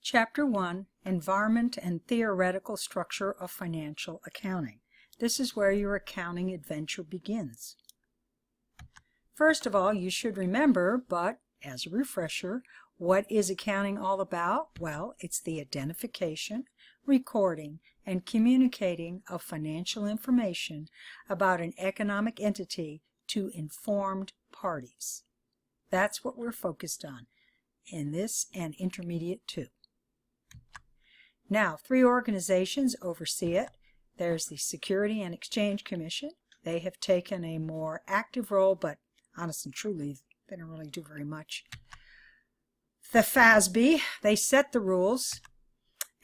Chapter 1, Environment and Theoretical Structure of Financial Accounting. This is where your accounting adventure begins. First of all, you should remember, but as a refresher, what is accounting all about? Well, it's the identification, recording, and communicating of financial information about an economic entity to informed parties. That's what we're focused on in this and intermediate 2. Now, 3 organizations oversee it. There's the Security and Exchange Commission. They have taken a more active role, but honest and truly, they don't really do very much. The FASB, they set the rules.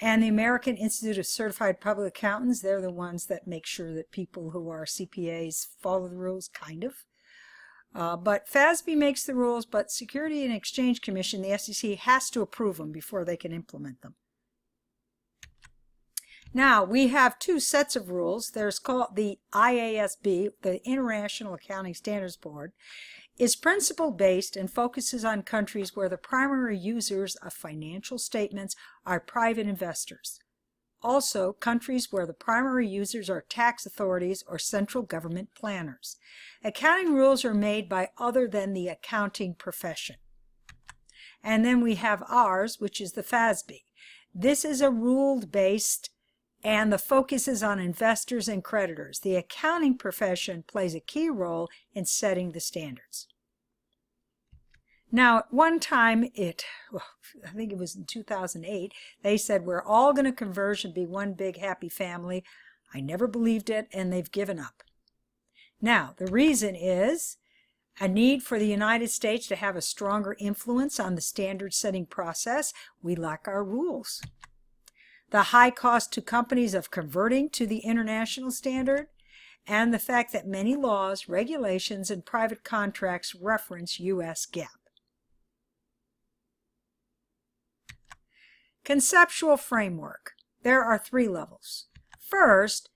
And the American Institute of Certified Public Accountants, they're the ones that make sure that people who are CPAs follow the rules, kind of. But FASB makes the rules, but Security and Exchange Commission, the SEC, has to approve them before they can implement them. Now, we have 2 sets of rules. There's called the IASB, the International Accounting Standards Board, is principle-based and focuses on countries where the primary users of financial statements are private investors. Also, countries where the primary users are tax authorities or central government planners. Accounting rules are made by other than the accounting profession. And then we have ours, which is the FASB. This is a rule-based and the focus is on investors and creditors. The accounting profession plays a key role in setting the standards. Now, at one time, I think it was in 2008, they said we're all going to converge and be one big happy family. I never believed it, and they've given up. Now, the reason is a need for the United States to have a stronger influence on the standard-setting process. We lack our rules. The high cost to companies of converting to the international standard, and the fact that many laws, regulations, and private contracts reference U.S. GAAP. Conceptual Framework. There are 3 levels. First,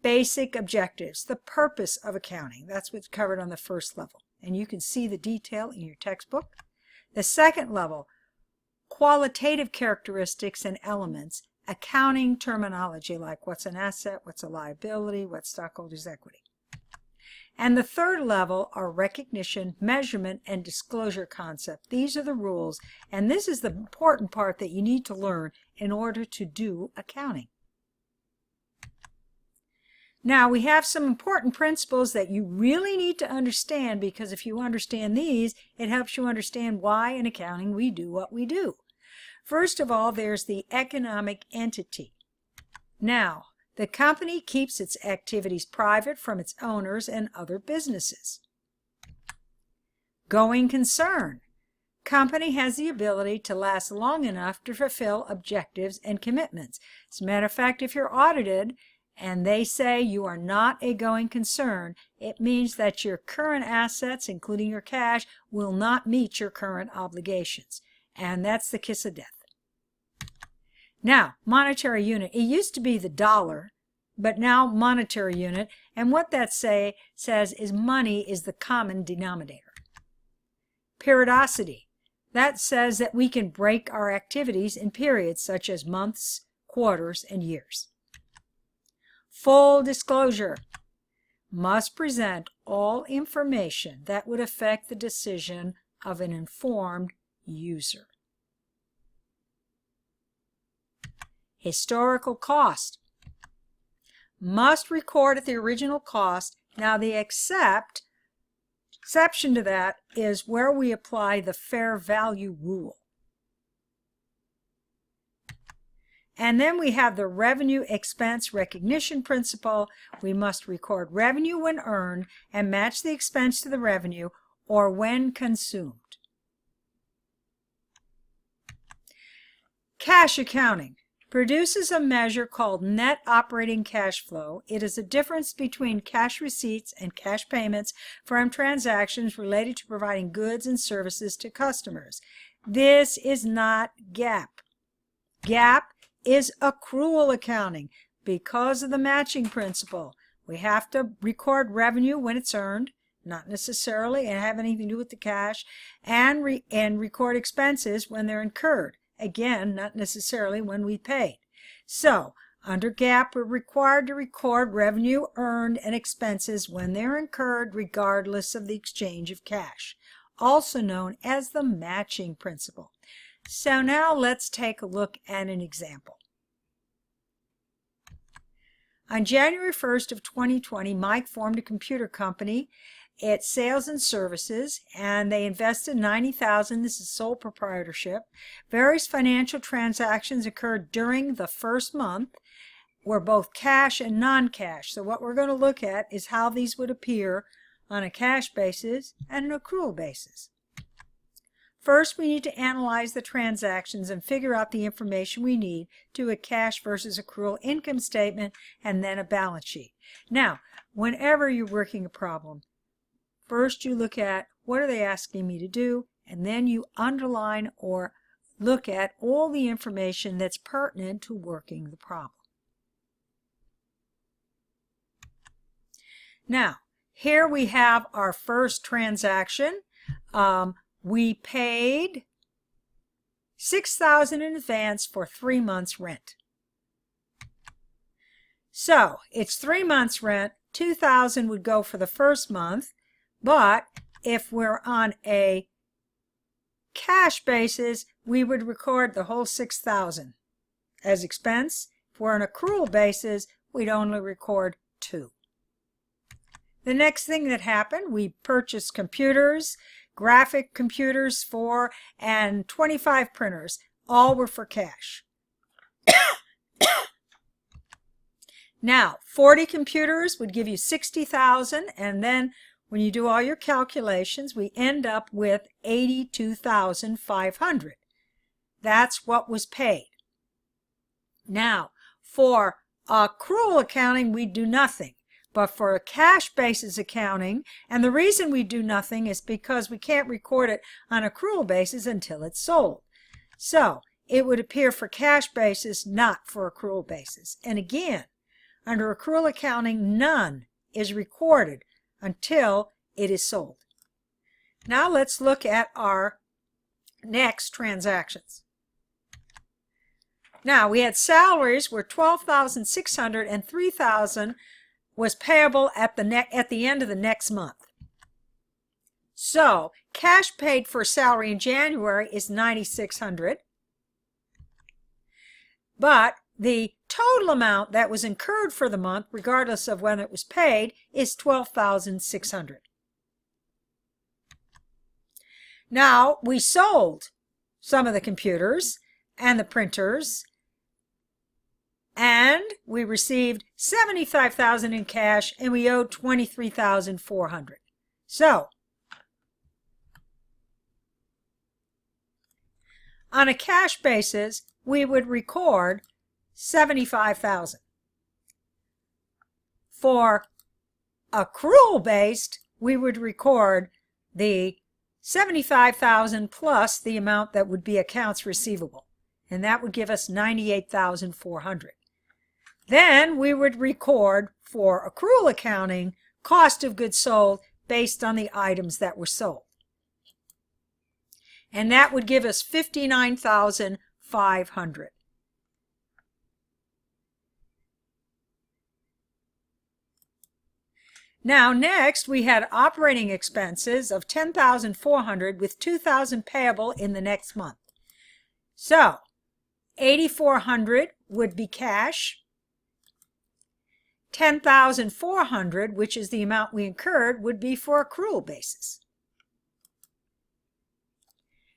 basic objectives, the purpose of accounting. That's what's covered on the first level, and you can see the detail in your textbook. The second level, qualitative characteristics and elements, accounting terminology like what's an asset, what's a liability, what's stockholders' equity. And the third level are recognition, measurement, and disclosure concept. These are the rules, and this is the important part that you need to learn in order to do accounting. Now, we have some important principles that you really need to understand, because if you understand these, it helps you understand why in accounting we do what we do. First of all, there's the economic entity. Now, the company keeps its activities private from its owners and other businesses. Going concern. Company has the ability to last long enough to fulfill objectives and commitments. As a matter of fact, if you're audited and they say you are not a going concern, it means that your current assets, including your cash, will not meet your current obligations. And that's the kiss of death. Now, monetary unit. It used to be the dollar, but now monetary unit. And what that says is money is the common denominator. Periodicity. That says that we can break our activities in periods such as months, quarters, and years. Full disclosure. Must present all information that would affect the decision of an informed user. Historical cost. Must record at the original cost. Now, the exception to that is where we apply the fair value rule. And then we have the revenue expense recognition principle. We must record revenue when earned and match the expense to the revenue or when consumed. Cash accounting produces a measure called net operating cash flow. It is a difference between cash receipts and cash payments from transactions related to providing goods and services to customers. This is not GAAP. GAAP is accrual accounting because of the matching principle. We have to record revenue when it's earned, not necessarily and have anything to do with the cash, and record expenses when they're incurred. Again, not necessarily when we paid. So, under GAAP, we're required to record revenue earned and expenses when they're incurred regardless of the exchange of cash, also known as the matching principle. So now let's take a look at an example. On January 1st of 2020, Mike formed a computer company at Sales and Services, and they invested $90,000. This is sole proprietorship. Various financial transactions occurred during the first month, were both cash and non-cash. So what we're going to look at is how these would appear on a cash basis and an accrual basis. First, we need to analyze the transactions and figure out the information we need to a cash versus accrual income statement and then a balance sheet. Now, whenever you're working a problem, first you look at what are they asking me to do, and then you underline or look at all the information that's pertinent to working the problem. Now, here we have our first transaction. We paid $6,000 in advance for 3 months' rent. So it's 3 months' rent. $2,000 would go for the first month, but if we're on a cash basis, we would record the whole $6,000 as expense. If we're on an accrual basis, we'd only record $2,000. The next thing that happened, we purchased computers, graphic computers and 25 printers. All were for cash. Now, 40 computers would give you $60,000, and then when you do all your calculations, we end up with $82,500. That's what was paid. Now, for accrual accounting, we do nothing. But for a cash basis accounting, and the reason we do nothing is because we can't record it on accrual basis until it's sold. So it would appear for cash basis, not for accrual basis. And again, under accrual accounting, none is recorded until it is sold. Now let's look at our next transactions. Now we had salaries were $12,600 and $3,000 was payable at the end of the next month. So cash paid for salary in January is $9,600, but the total amount that was incurred for the month, regardless of when it was paid, is $12,600. Now we sold some of the computers and the printers, and we received $75,000 in cash, and we owed $23,400. So, on a cash basis, we would record $75,000. For accrual-based, we would record the $75,000 plus the amount that would be accounts receivable, and that would give us $98,400. Then we would record for accrual accounting cost of goods sold based on the items that were sold. And that would give us $59,500. Now next we had operating expenses of $10,400 with $2,000 payable in the next month. So $8,400 would be cash. $10,400, which is the amount we incurred, would be for accrual basis.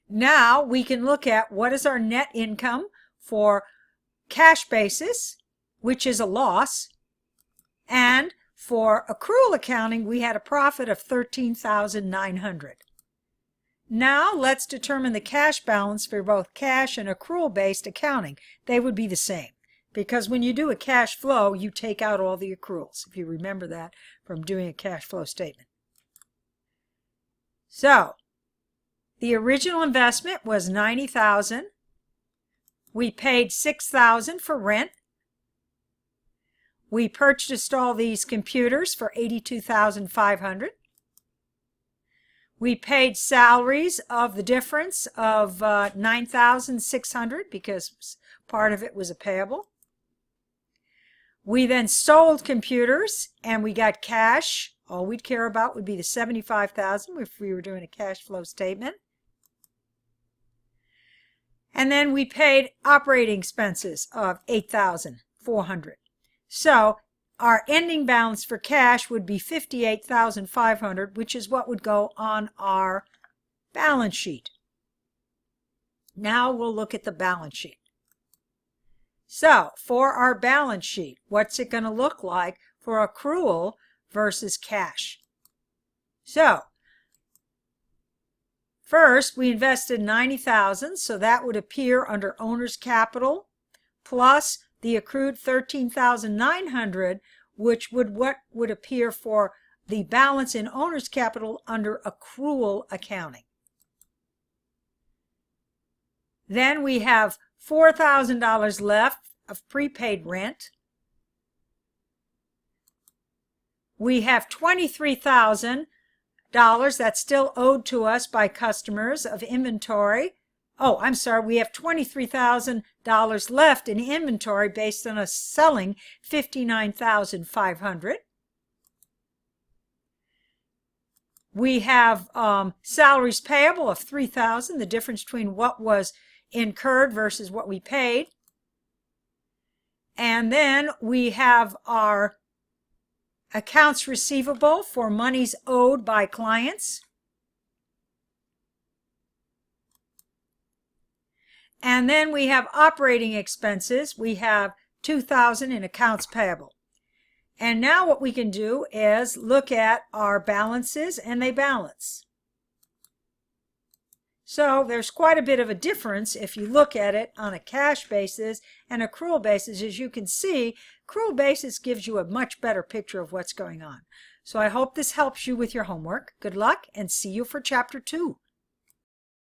Now we can look at what is our net income for cash basis, which is a loss, and for accrual accounting we had a profit of $13,900. Now let's determine the cash balance for both cash and accrual based accounting. They would be the same, because when you do a cash flow, you take out all the accruals, if you remember that from doing a cash flow statement. So, the original investment was $90,000. We paid $6,000 for rent. We purchased all these computers for $82,500. We paid salaries of the difference of $9,600 because part of it was a payable. We then sold computers and we got cash. All we'd care about would be the $75,000 if we were doing a cash flow statement. And then we paid operating expenses of $8,400. So our ending balance for cash would be $58,500, which is what would go on our balance sheet. Now we'll look at the balance sheet. So for our balance sheet, what's it going to look like for accrual versus cash? So first, we invested $90,000, so that would appear under owner's capital, plus the accrued $13,900, which would appear for the balance in owner's capital under accrual accounting. Then we have $4,000 left of prepaid rent. We have $23,000 that's still owed to us by customers of inventory. Oh, I'm sorry, we have $23,000 left in inventory based on us selling $59,500. We have salaries payable of $3,000, the difference between what was incurred versus what we paid. And then we have our accounts receivable for monies owed by clients. And then we have operating expenses. We have $2,000 in accounts payable. And now what we can do is look at our balances, and they balance. So there's quite a bit of a difference if you look at it on a cash basis and accrual basis. As you can see, accrual basis gives you a much better picture of what's going on. So I hope this helps you with your homework. Good luck, and see you for Chapter 2.